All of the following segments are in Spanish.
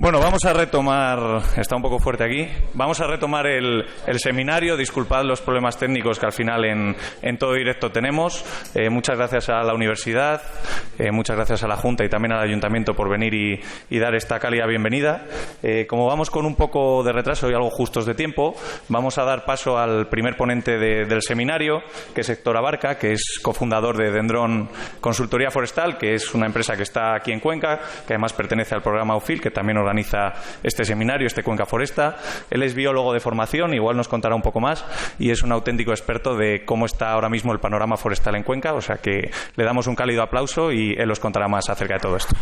Bueno, vamos a retomar, está un poco fuerte aquí, vamos a retomar el seminario. Disculpad los problemas técnicos que al final en todo directo tenemos. Muchas gracias a la universidad, muchas gracias a la Junta y también al Ayuntamiento por venir y dar esta cálida bienvenida. Como vamos con un poco de retraso y algo justos de tiempo, vamos a dar paso al primer ponente del seminario, que es Héctor Abarca, que es cofundador de Dendron Consultoría Forestal, que es una empresa que está aquí en Cuenca, que además pertenece al programa UFIL, que también organiza este seminario, este Cuenca Foresta. Él es biólogo de formación, igual nos contará un poco más, y es un auténtico experto de cómo está ahora mismo el panorama forestal en Cuenca, o sea que le damos un cálido aplauso y él os contará más acerca de todo esto.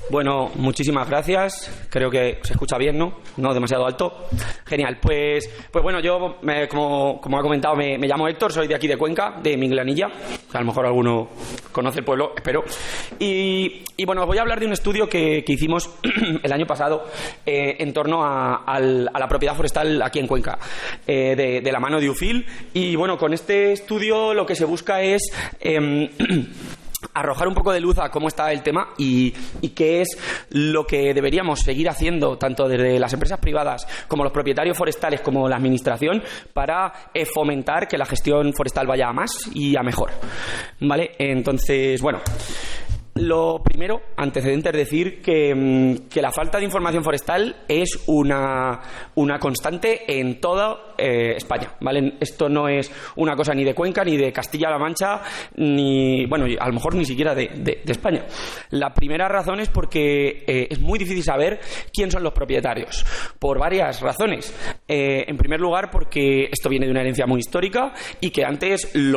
Bueno, muchísimas gracias. Creo que se escucha bien, ¿no? No demasiado alto. Genial. Pues bueno, yo, como ha comentado, me llamo Héctor, soy de aquí de Cuenca, de Minglanilla. A lo mejor alguno conoce el pueblo, espero. Y bueno, os voy a hablar de un estudio que hicimos el año pasado en torno a la propiedad forestal aquí en Cuenca, de la mano de UFIL. Y bueno, con este estudio lo que se busca es arrojar un poco de luz a cómo está el tema y qué es lo que deberíamos seguir haciendo tanto desde las empresas privadas como los propietarios forestales como la administración para fomentar que la gestión forestal vaya a más y a mejor, ¿vale? Entonces, bueno, lo primero, antecedente, es decir que la falta de información forestal es una constante en toda España, ¿vale? Esto no es una cosa ni de Cuenca, ni de Castilla-La Mancha, ni, bueno, a lo mejor ni siquiera de España. La primera razón es porque es muy difícil saber quién son los propietarios, por varias razones. En primer lugar, porque esto viene de una herencia muy histórica y que antes el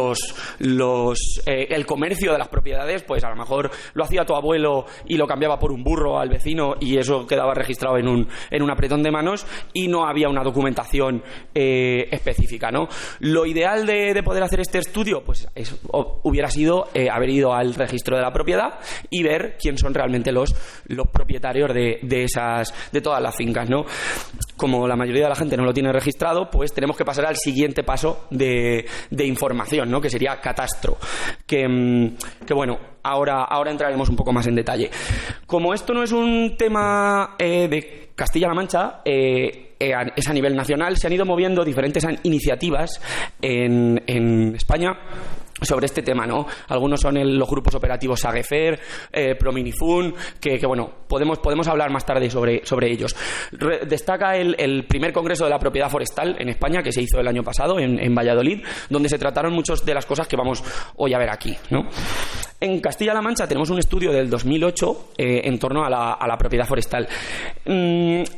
comercio de las propiedades, pues a lo mejor lo hacía tu abuelo y lo cambiaba por un burro al vecino y eso quedaba registrado en un apretón de manos y no había una documentación específica, ¿no? Lo ideal de poder hacer este estudio pues hubiera sido haber ido al registro de la propiedad y ver quién son realmente los propietarios de todas las fincas, ¿no? Como la mayoría de la gente no lo tiene registrado, pues tenemos que pasar al siguiente paso de información, ¿no? Que sería catastro, que bueno, ahora entraremos un poco más en detalle. Como esto no es un tema de Castilla-La Mancha, es a nivel nacional, se han ido moviendo diferentes iniciativas en España sobre este tema, ¿no? Algunos son los grupos operativos SAGEFER, Prominifun, que bueno, podemos hablar más tarde sobre ellos. Destaca el primer Congreso de la Propiedad Forestal en España, que se hizo el año pasado en Valladolid, donde se trataron muchas de las cosas que vamos hoy a ver aquí, ¿no? En Castilla-La Mancha tenemos un estudio del 2008 en torno a la propiedad forestal.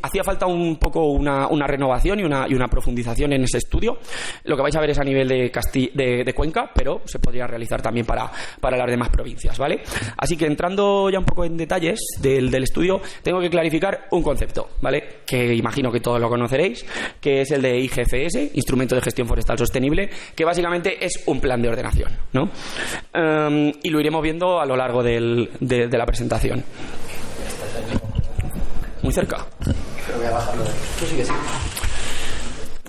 Hacía falta un poco una renovación y una profundización en ese estudio. Lo que vais a ver es a nivel de Cuenca, pero se podría realizar también para las demás provincias, ¿vale? Así que entrando ya un poco en detalles del estudio, tengo que clarificar un concepto, ¿vale? Que imagino que todos lo conoceréis, que es el de IGFS, Instrumento de Gestión Forestal Sostenible, que básicamente es un plan de ordenación, ¿no? Y lo iremos viendo a lo largo de la presentación. Muy cerca. Pero voy a bajarlo. Tú sigue.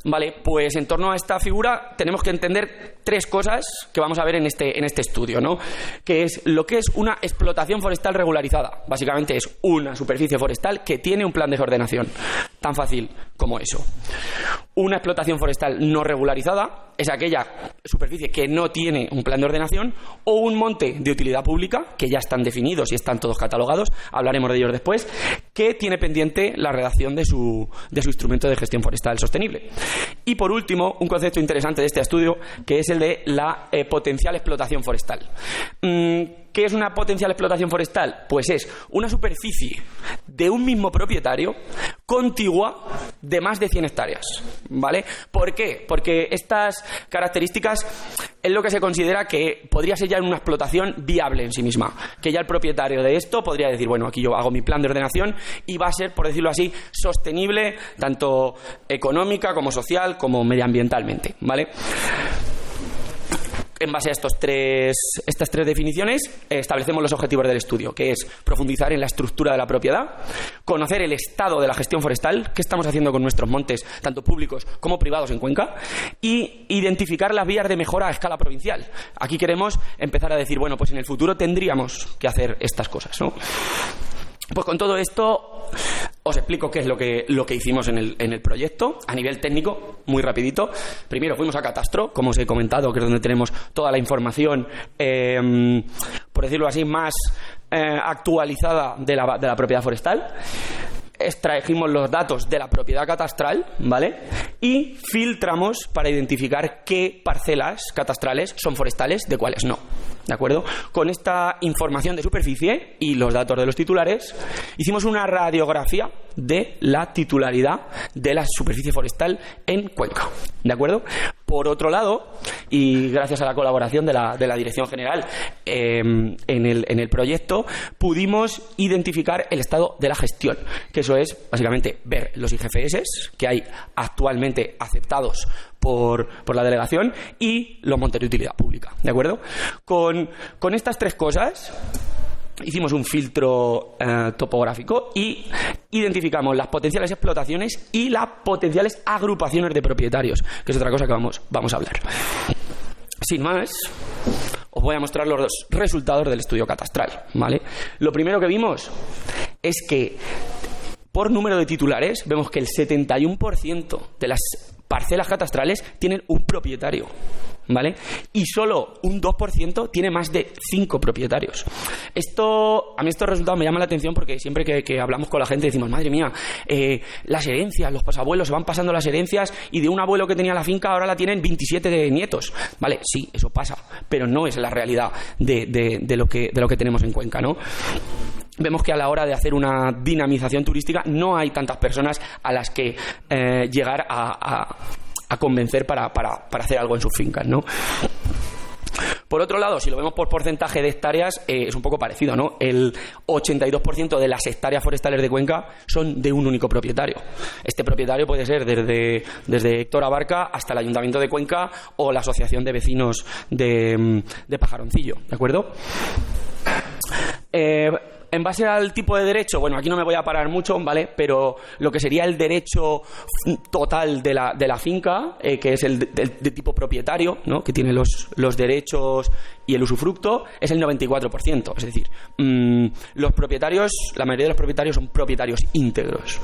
Vale, pues en torno a esta figura tenemos que entender tres cosas que vamos a ver en este estudio, ¿no? Que es lo que es una explotación forestal regularizada. Básicamente es una superficie forestal que tiene un plan de ordenación. Tan fácil como eso. Una explotación forestal no regularizada es aquella superficie que no tiene un plan de ordenación, o un monte de utilidad pública, que ya están definidos y están todos catalogados, hablaremos de ellos después, que tiene pendiente la redacción de su instrumento de gestión forestal sostenible. Y por último, un concepto interesante de este estudio, que es el de la potencial explotación forestal. ¿Qué es una potencial explotación forestal? Pues es una superficie de un mismo propietario contigua de más de 100 hectáreas, ¿vale? ¿Por qué? Porque estas características es lo que se considera que podría ser ya una explotación viable en sí misma, que ya el propietario de esto podría decir, bueno, aquí yo hago mi plan de ordenación y va a ser, por decirlo así, sostenible tanto económica como social como medioambientalmente, ¿vale? En base a estas tres definiciones, establecemos los objetivos del estudio, que es profundizar en la estructura de la propiedad, conocer el estado de la gestión forestal, qué estamos haciendo con nuestros montes, tanto públicos como privados en Cuenca, y identificar las vías de mejora a escala provincial. Aquí queremos empezar a decir, bueno, pues en el futuro tendríamos que hacer estas cosas, ¿no? Pues con todo esto os explico qué es lo que hicimos en el proyecto a nivel técnico, muy rapidito. Primero fuimos a Catastro, como os he comentado, que es donde tenemos toda la información, por decirlo así, más actualizada de la propiedad forestal. Extrajimos los datos de la propiedad catastral, ¿vale? Y filtramos para identificar qué parcelas catastrales son forestales, de cuáles no, ¿de acuerdo? Con esta información de superficie y los datos de los titulares, hicimos una radiografía de la titularidad de la superficie forestal en Cuenca, ¿de acuerdo? Por otro lado, y gracias a la colaboración de la Dirección General en el proyecto, pudimos identificar el estado de la gestión, que eso es básicamente ver los IGFS que hay actualmente aceptados por la delegación y los montes de utilidad pública, ¿de acuerdo? Con estas tres cosas hicimos un filtro topográfico y identificamos las potenciales explotaciones y las potenciales agrupaciones de propietarios, que es otra cosa que vamos a hablar. Sin más, os voy a mostrar los dos resultados del estudio catastral, ¿vale? Lo primero que vimos es que por número de titulares vemos que el 71% de las parcelas catastrales tienen un propietario, ¿vale? Y solo un 2% tiene más de 5 propietarios. A mí estos resultados me llaman la atención porque siempre que hablamos con la gente decimos, madre mía, las herencias, los pasabuelos, se van pasando las herencias y de un abuelo que tenía la finca ahora la tienen 27 de nietos. Vale, sí, eso pasa, pero no es la realidad de lo que tenemos en Cuenca, ¿no? Vemos que a la hora de hacer una dinamización turística no hay tantas personas a las que llegar a convencer para hacer algo en sus fincas, ¿no? Por otro lado, si lo vemos por porcentaje de hectáreas, es un poco parecido, ¿no? El 82% de las hectáreas forestales de Cuenca son de un único propietario. Este propietario puede ser desde Héctor Abarca hasta el Ayuntamiento de Cuenca o la Asociación de Vecinos de Pajaroncillo, ¿de acuerdo? En base al tipo de derecho, bueno, aquí no me voy a parar mucho, ¿vale? Pero lo que sería el derecho total de la finca, que es el de tipo propietario, ¿no? Que tiene los derechos y el usufructo, es el 94%. Es decir, los propietarios, la mayoría de los propietarios son propietarios íntegros.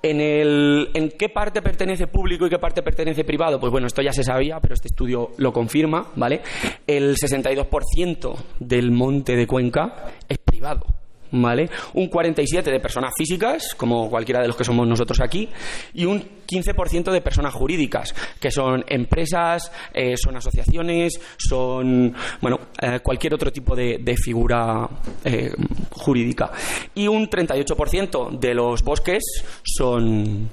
¿En qué parte pertenece público y qué parte pertenece privado? Pues bueno, esto ya se sabía, pero este estudio lo confirma, ¿vale? El 62% del monte de Cuenca es privado, ¿vale? Un 47% de personas físicas, como cualquiera de los que somos nosotros aquí, y un 15% de personas jurídicas, que son empresas, son asociaciones, son, bueno, cualquier otro tipo de figura jurídica. Y un 38% de los bosques son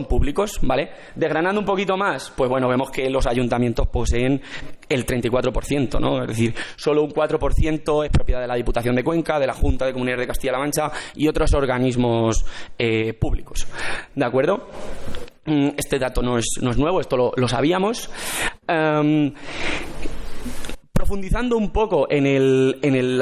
públicos, ¿vale? Desgranando un poquito más, pues bueno, vemos que los ayuntamientos poseen el 34%, ¿no? Es decir, solo un 4% es propiedad de la Diputación de Cuenca, de la Junta de Comunidades de Castilla-La Mancha y otros organismos públicos, ¿de acuerdo? Este dato no es nuevo, esto lo sabíamos. Profundizando un poco en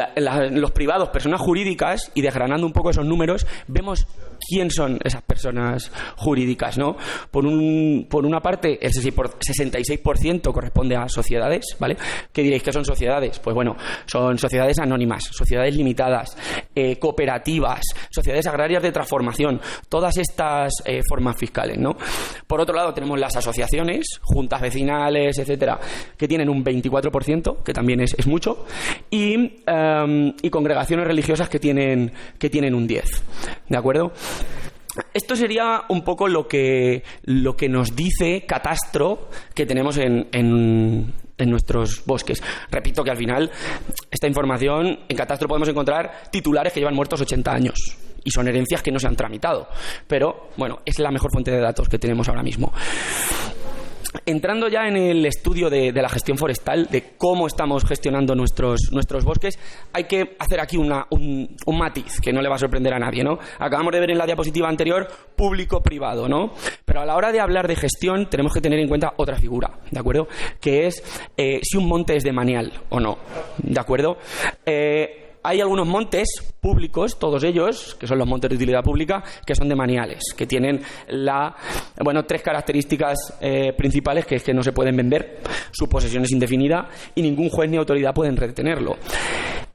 los privados, personas jurídicas, y desgranando un poco esos números, vemos quién son esas personas jurídicas, ¿no? Por una parte, el 66% corresponde a sociedades, ¿vale? ¿Qué diréis que son sociedades? Pues bueno, son sociedades anónimas, sociedades limitadas, cooperativas, sociedades agrarias de transformación, todas estas formas fiscales, ¿no? Por otro lado, tenemos las asociaciones, juntas vecinales, etcétera, que tienen un 24%, que también es mucho, y congregaciones religiosas que tienen un 10%, ¿de acuerdo? Esto sería un poco lo que nos dice Catastro que tenemos en nuestros bosques. Repito que al final esta información en Catastro podemos encontrar titulares que llevan muertos 80 años y son herencias que no se han tramitado, pero bueno, es la mejor fuente de datos que tenemos ahora mismo. Entrando ya en el estudio de la gestión forestal, de cómo estamos gestionando nuestros bosques, hay que hacer aquí un matiz que no le va a sorprender a nadie, ¿no? Acabamos de ver en la diapositiva anterior público-privado, ¿no? Pero a la hora de hablar de gestión tenemos que tener en cuenta otra figura, ¿de acuerdo? Que es si un monte es de manial o no, ¿de acuerdo? Hay algunos montes públicos, todos ellos, que son los montes de utilidad pública, que son de maniales, que tienen tres características principales, que es que no se pueden vender, su posesión es indefinida y ningún juez ni autoridad pueden retenerlo.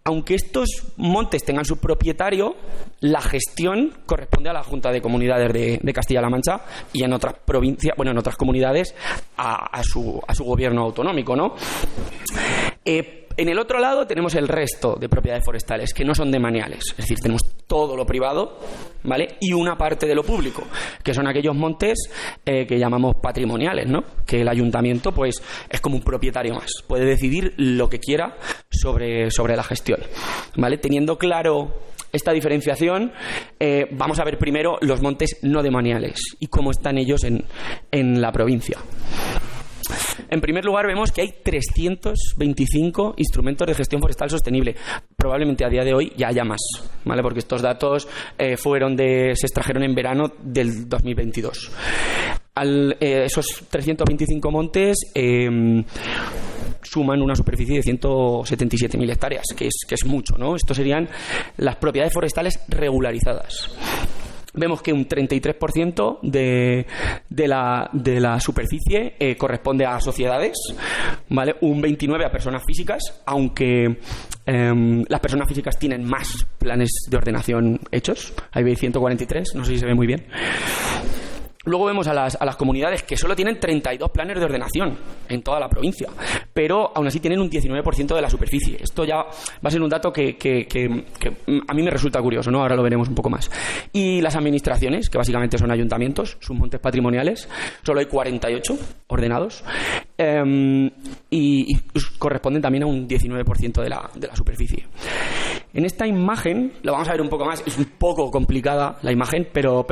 Aunque estos montes tengan su propietario, la gestión corresponde a la Junta de Comunidades de Castilla-La Mancha y en otras provincias, en otras comunidades a su gobierno autonómico, ¿no? En el otro lado tenemos el resto de propiedades forestales que no son de maniales, es decir, tenemos todo lo privado, ¿vale? Y una parte de lo público, que son aquellos montes que llamamos patrimoniales, ¿no? Que el ayuntamiento pues es como un propietario más, puede decidir lo que quiera sobre la gestión, ¿vale? Teniendo claro esta diferenciación, vamos a ver primero los montes no de maniales y cómo están ellos en la provincia. En primer lugar, vemos que hay 325 instrumentos de gestión forestal sostenible. Probablemente a día de hoy ya haya más, ¿vale? Porque estos datos se extrajeron en verano del 2022. Esos 325 montes suman una superficie de 177.000 hectáreas, que es mucho, ¿no? Estos serían las propiedades forestales regularizadas. Vemos que un 33% de la superficie corresponde a sociedades, ¿vale? Un 29% a personas físicas, aunque las personas físicas tienen más planes de ordenación hechos. Ahí veis 143, no sé si se ve muy bien. Luego vemos a las comunidades que solo tienen 32 planes de ordenación en toda la provincia, pero aún así tienen un 19% de la superficie. Esto ya va a ser un dato que a mí me resulta curioso, ¿no? Ahora lo veremos un poco más. Y las administraciones, que básicamente son ayuntamientos, sus montes patrimoniales, solo hay 48 ordenados y corresponden también a un 19% de la superficie. En esta imagen, lo vamos a ver un poco más, es un poco complicada la imagen, pero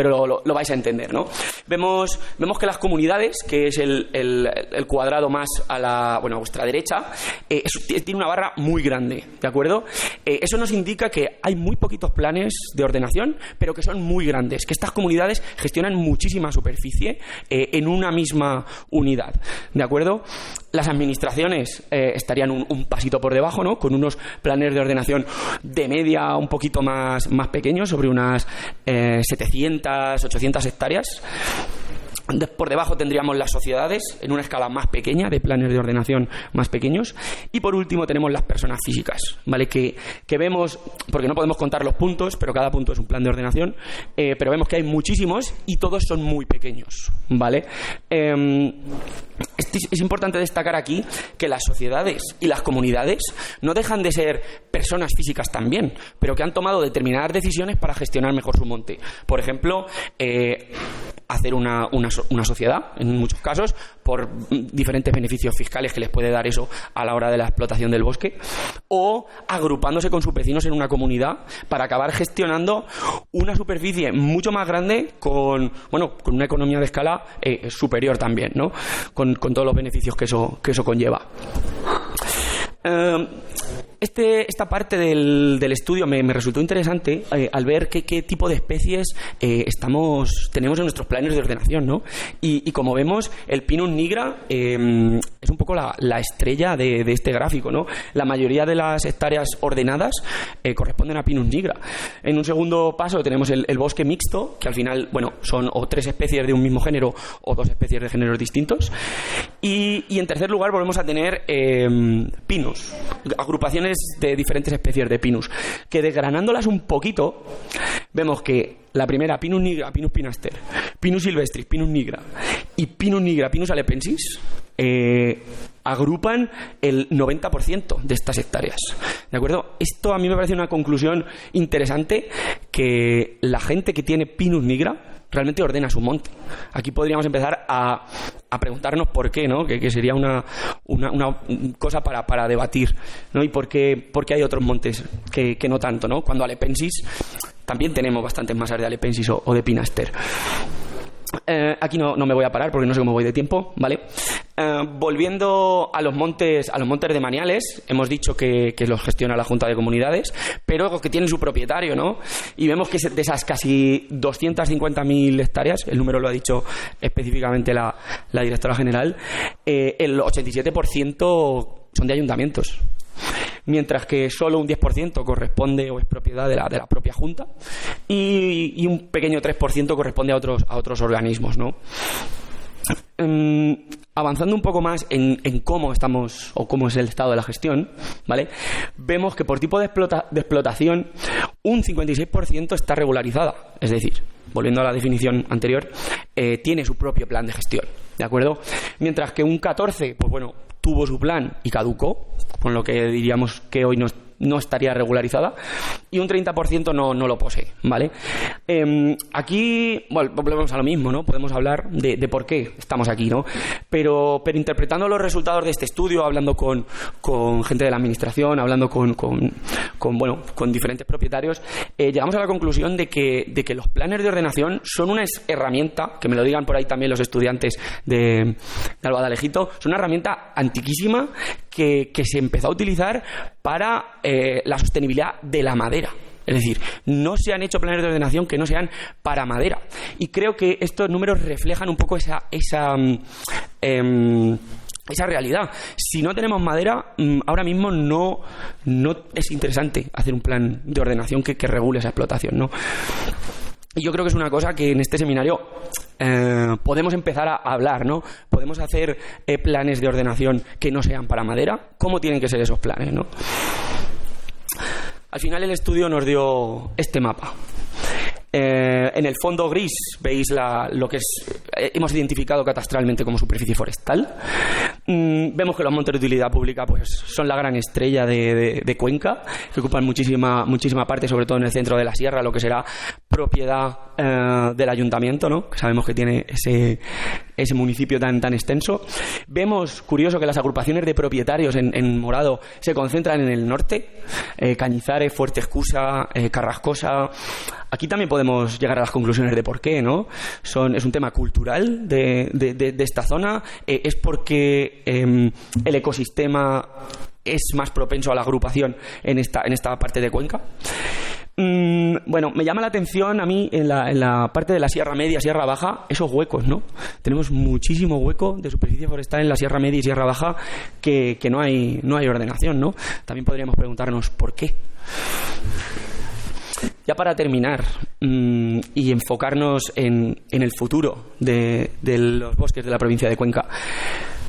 lo vais a entender, ¿no? Vemos que las comunidades, que es el cuadrado más a vuestra derecha, tiene una barra muy grande, ¿de acuerdo? Eso nos indica que hay muy poquitos planes de ordenación, pero que son muy grandes, que estas comunidades gestionan muchísima superficie en una misma unidad, ¿de acuerdo? Las administraciones estarían un pasito por debajo, ¿no? Con unos planes de ordenación de media un poquito más pequeños, sobre unas 700, 800 hectáreas. Por debajo tendríamos las sociedades en una escala más pequeña, de planes de ordenación más pequeños. Y por último tenemos las personas físicas, ¿vale? Que vemos, porque no podemos contar los puntos, pero cada punto es un plan de ordenación, pero vemos que hay muchísimos y todos son muy pequeños, ¿vale? Es importante destacar aquí que las sociedades y las comunidades no dejan de ser personas físicas también, pero que han tomado determinadas decisiones para gestionar mejor su monte. Por ejemplo, hacer una sociedad, en muchos casos, por diferentes beneficios fiscales que les puede dar eso a la hora de la explotación del bosque, o agrupándose con sus vecinos en una comunidad para acabar gestionando una superficie mucho más grande con una economía de escala superior también, ¿no? Con todos los beneficios que eso conlleva. Esta parte del estudio me resultó interesante al ver qué tipo de especies tenemos en nuestros planes de ordenación, ¿no? Y como vemos, el Pinus nigra es un poco la estrella de este gráfico, ¿no? La mayoría de las hectáreas ordenadas corresponden a Pinus nigra. En un segundo paso tenemos el bosque mixto, que al final, son o 3 especies de un mismo género o 2 especies de géneros distintos. Y en tercer lugar volvemos a tener pinus, agrupaciones de diferentes especies de pinus, que desgranándolas un poquito, vemos que la primera, Pinus nigra, Pinus pinaster, Pinus silvestris, Pinus nigra y Pinus nigra, Pinus alepensis, agrupan el 90% de estas hectáreas, ¿de acuerdo? Esto a mí me parece una conclusión interesante, que la gente que tiene Pinus nigra realmente ordena su monte. Aquí podríamos empezar a preguntarnos por qué, ¿no? Que sería una cosa para debatir, ¿no? Y por qué hay otros montes que no tanto, ¿no? Cuando alepensis también tenemos bastantes masas de alepensis o de pinaster. Aquí no me voy a parar porque no sé cómo voy de tiempo, ¿vale? Volviendo a los montes de Maniales, hemos dicho que los gestiona la Junta de Comunidades, pero que tienen su propietario, ¿no? Y vemos que de esas casi 250.000 hectáreas, el número lo ha dicho específicamente la directora general, el 87% son de ayuntamientos, mientras que solo un 10% corresponde o es propiedad de la propia Junta y un pequeño 3% corresponde a otros organismos, ¿no? Avanzando un poco más en cómo estamos o cómo es el estado de la gestión, ¿vale? Vemos que por tipo de explotación un 56% está regularizada, es decir, volviendo a la definición anterior, tiene su propio plan de gestión, ¿de acuerdo? Mientras que un 14%, pues bueno, tuvo su plan y caducó, con lo que diríamos que hoy no estaría regularizada, y un 30% no lo posee, ¿vale? Aquí, bueno, volvemos a lo mismo, ¿no? Podemos hablar de por qué estamos aquí, ¿no? Pero interpretando los resultados de este estudio, hablando con gente de la administración, hablando con diferentes propietarios, llegamos a la conclusión de que los planes de ordenación son una herramienta, que me lo digan por ahí también los estudiantes de Alba de Alejito, son una herramienta antiquísima que se empezó a utilizar para la sostenibilidad de la madera. Es decir, no se han hecho planes de ordenación que no sean para madera. Y creo que estos números reflejan un poco esa realidad. Si no tenemos madera, ahora mismo no es interesante hacer un plan de ordenación que regule esa explotación, ¿no? Y yo creo que es una cosa que en este seminario podemos empezar a hablar, ¿no? Podemos hacer planes de ordenación que no sean para madera. ¿Cómo tienen que ser esos planes, no? Al final el estudio nos dio este mapa. En el fondo gris veis lo que hemos identificado catastralmente como superficie forestal. Vemos que los montes de utilidad pública pues son la gran estrella de Cuenca, que ocupan muchísima parte, sobre todo en el centro de la sierra, lo que será propiedad del ayuntamiento, ¿no? Que sabemos que tiene ese municipio tan extenso. Vemos, curioso, que las agrupaciones de propietarios en morado se concentran en el norte, Cañizares, Fuerte Escusa, Carrascosa. Aquí también podemos llegar a las conclusiones de por qué, ¿no? Es un tema cultural de esta zona, es porque el ecosistema es más propenso a la agrupación en esta parte de Cuenca. Bueno, me llama la atención a mí en la parte de la Sierra Media, Sierra Baja, esos huecos, ¿no? Tenemos muchísimo hueco de superficie forestal en la Sierra Media y Sierra Baja que no hay ordenación, ¿no? También podríamos preguntarnos por qué. Ya para terminar y enfocarnos en el futuro de los bosques de la provincia de Cuenca,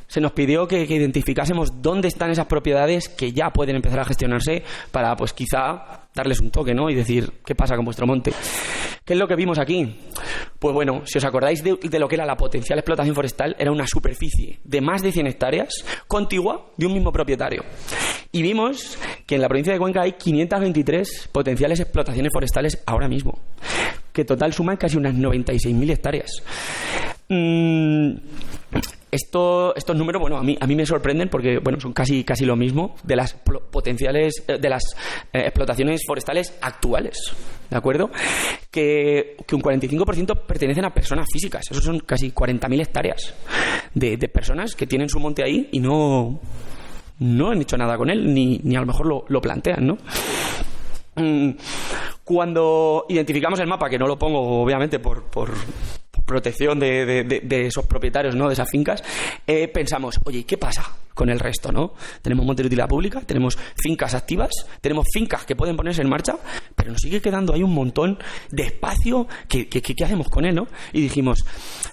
se nos pidió que identificásemos dónde están esas propiedades que ya pueden empezar a gestionarse para, pues quizá, darles un toque, ¿no? Y decir, ¿qué pasa con vuestro monte? ¿Qué es lo que vimos aquí? Pues bueno, si os acordáis de lo que era la potencial explotación forestal, era una superficie de más de 100 hectáreas contigua de un mismo propietario. Y vimos que en la provincia de Cuenca hay 523 potenciales explotaciones forestales ahora mismo, que total suman casi unas 96.000 hectáreas. Estos números, bueno, a mí me sorprenden porque, bueno, son casi lo mismo de las potenciales, de las explotaciones forestales actuales, ¿de acuerdo? Que un 45% pertenecen a personas físicas. Esos son casi 40.000 hectáreas de personas que tienen su monte ahí y no han hecho nada con él, ni a lo mejor lo plantean, ¿no? Cuando identificamos el mapa, que no lo pongo obviamente por protección de esos propietarios, ¿no? De esas fincas, pensamos, oye, ¿qué pasa con el resto, no? Tenemos montes de utilidad pública, tenemos fincas activas, tenemos fincas que pueden ponerse en marcha, pero nos sigue quedando ahí un montón de espacio. ¿Qué hacemos con él, no? Y dijimos,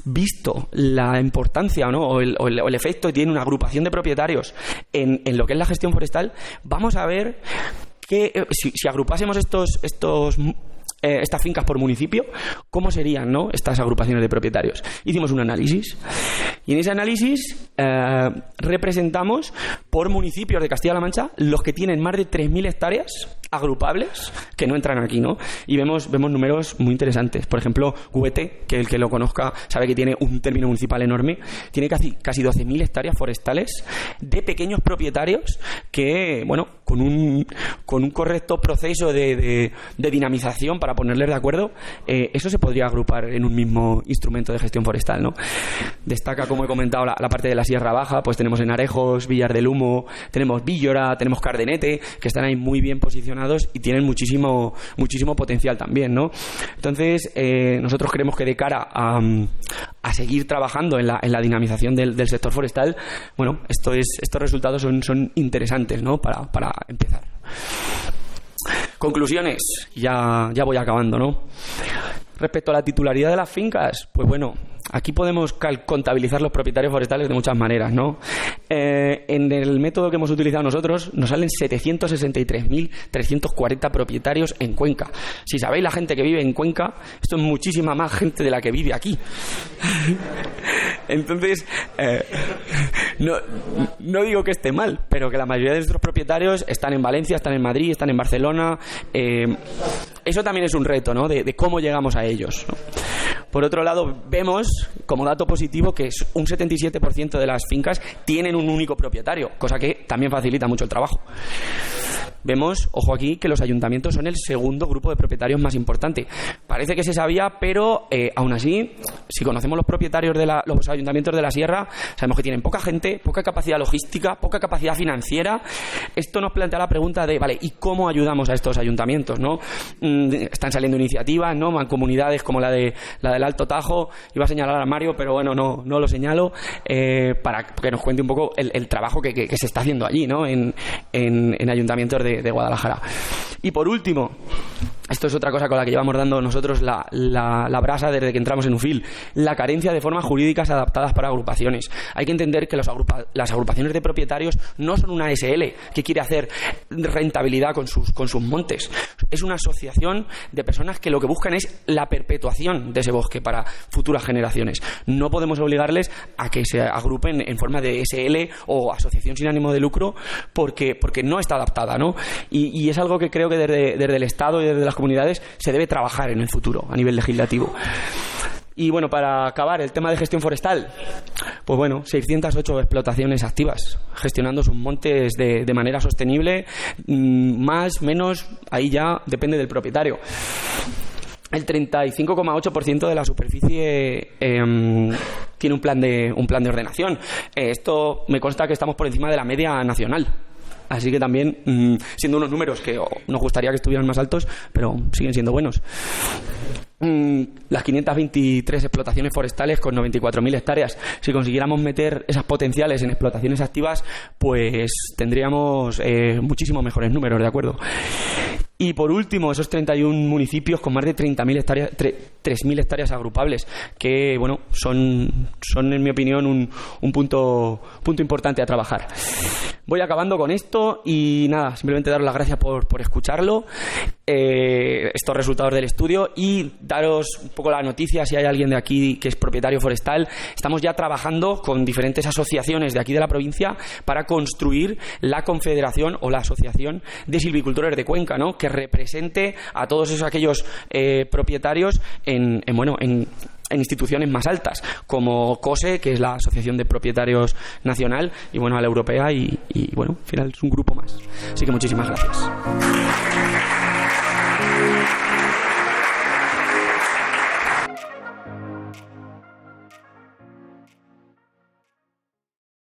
visto la importancia, ¿no? o el efecto que tiene una agrupación de propietarios en lo que es la gestión forestal, vamos a ver que si agrupásemos estas fincas por municipio, ¿cómo serían, no? Estas agrupaciones de propietarios? Hicimos un análisis y en ese análisis representamos por municipios de Castilla-La Mancha los que tienen más de 3.000 hectáreas agrupables que no entran aquí, ¿no? Y vemos números muy interesantes. Por ejemplo, Huete, que el que lo conozca sabe que tiene un término municipal enorme, tiene casi 12.000 hectáreas forestales de pequeños propietarios que, bueno, con un correcto proceso de dinamización para ponerles de acuerdo, eso se podría agrupar en un mismo instrumento de gestión forestal, ¿no? Destaca, como he comentado, la parte de la Sierra Baja. Pues tenemos en Arejos, Villar del Humo, tenemos Víllora, tenemos Cardenete, que están ahí muy bien posicionados y tienen muchísimo potencial también, ¿no? Entonces, nosotros creemos que de cara a seguir trabajando en la dinamización del sector forestal, bueno, estos resultados son interesantes, ¿no? Para empezar. Conclusiones, ya voy acabando, ¿no? Respecto a la titularidad de las fincas, pues bueno, aquí podemos contabilizar los propietarios forestales de muchas maneras, ¿no? En el método que hemos utilizado nosotros nos salen 763.340 propietarios en Cuenca. Si sabéis la gente que vive en Cuenca, esto es muchísima más gente de la que vive aquí. Entonces, no digo que esté mal, pero que la mayoría de nuestros propietarios están en Valencia, están en Madrid, están en Barcelona. Eso también es un reto, ¿no? De cómo llegamos a ellos, ¿no? Por otro lado, vemos como dato positivo que un 77% de las fincas tienen un único propietario, cosa que también facilita mucho el trabajo. Vemos, ojo aquí, que los ayuntamientos son el segundo grupo de propietarios más importante. Parece que se sabía, pero aún así, si conocemos los propietarios de los ayuntamientos de la Sierra, sabemos que tienen poca gente, poca capacidad logística, poca capacidad financiera. Esto nos plantea la pregunta de, vale, ¿y cómo ayudamos a estos ayuntamientos, no? Están saliendo iniciativas, ¿no? Mancomunidades como la del Alto Tajo. Iba a señalar a Mario, pero bueno, no lo señalo, para que nos cuente un poco el trabajo que se está haciendo allí, ¿no? En ayuntamientos de Guadalajara. Y por último, esto es otra cosa con la que llevamos dando nosotros la brasa desde que entramos en UFIL, la carencia de formas jurídicas adaptadas para agrupaciones. Hay que entender que las agrupaciones de propietarios no son una SL que quiere hacer rentabilidad con sus montes. Es una asociación de personas que lo que buscan es la perpetuación de ese bosque para futuras generaciones. No podemos obligarles a que se agrupen en forma de SL o asociación sin ánimo de lucro porque no está adaptada, ¿no? Y es algo que creo que desde el Estado y desde las comunidades se debe trabajar en el futuro a nivel legislativo. Y bueno, para acabar, el tema de gestión forestal, pues bueno, 608 explotaciones activas, gestionando sus montes de manera sostenible, más, menos, ahí ya depende del propietario. El 35,8% de la superficie tiene un plan de ordenación. Esto me consta que estamos por encima de la media nacional. Así que también, siendo unos números que nos gustaría que estuvieran más altos, pero siguen siendo buenos. Las 523 explotaciones forestales con 94.000 hectáreas. Si consiguiéramos meter esas potenciales en explotaciones activas, pues tendríamos muchísimos mejores números, ¿de acuerdo? Y por último, esos 31 municipios con más de 30.000 hectáreas, 3.000 hectáreas agrupables, que bueno, son en mi opinión un punto importante a trabajar. Voy acabando con esto y nada, simplemente daros las gracias por escucharlo, estos resultados del estudio, y daros un poco la noticia, si hay alguien de aquí que es propietario forestal. Estamos ya trabajando con diferentes asociaciones de aquí de la provincia para construir la confederación o la asociación de silvicultores de Cuenca, ¿no? Que represente a todos aquellos propietarios en instituciones más altas, como COSE, que es la Asociación de Propietarios Nacional, y bueno, a la europea, y bueno, al final es un grupo más. Así que muchísimas gracias.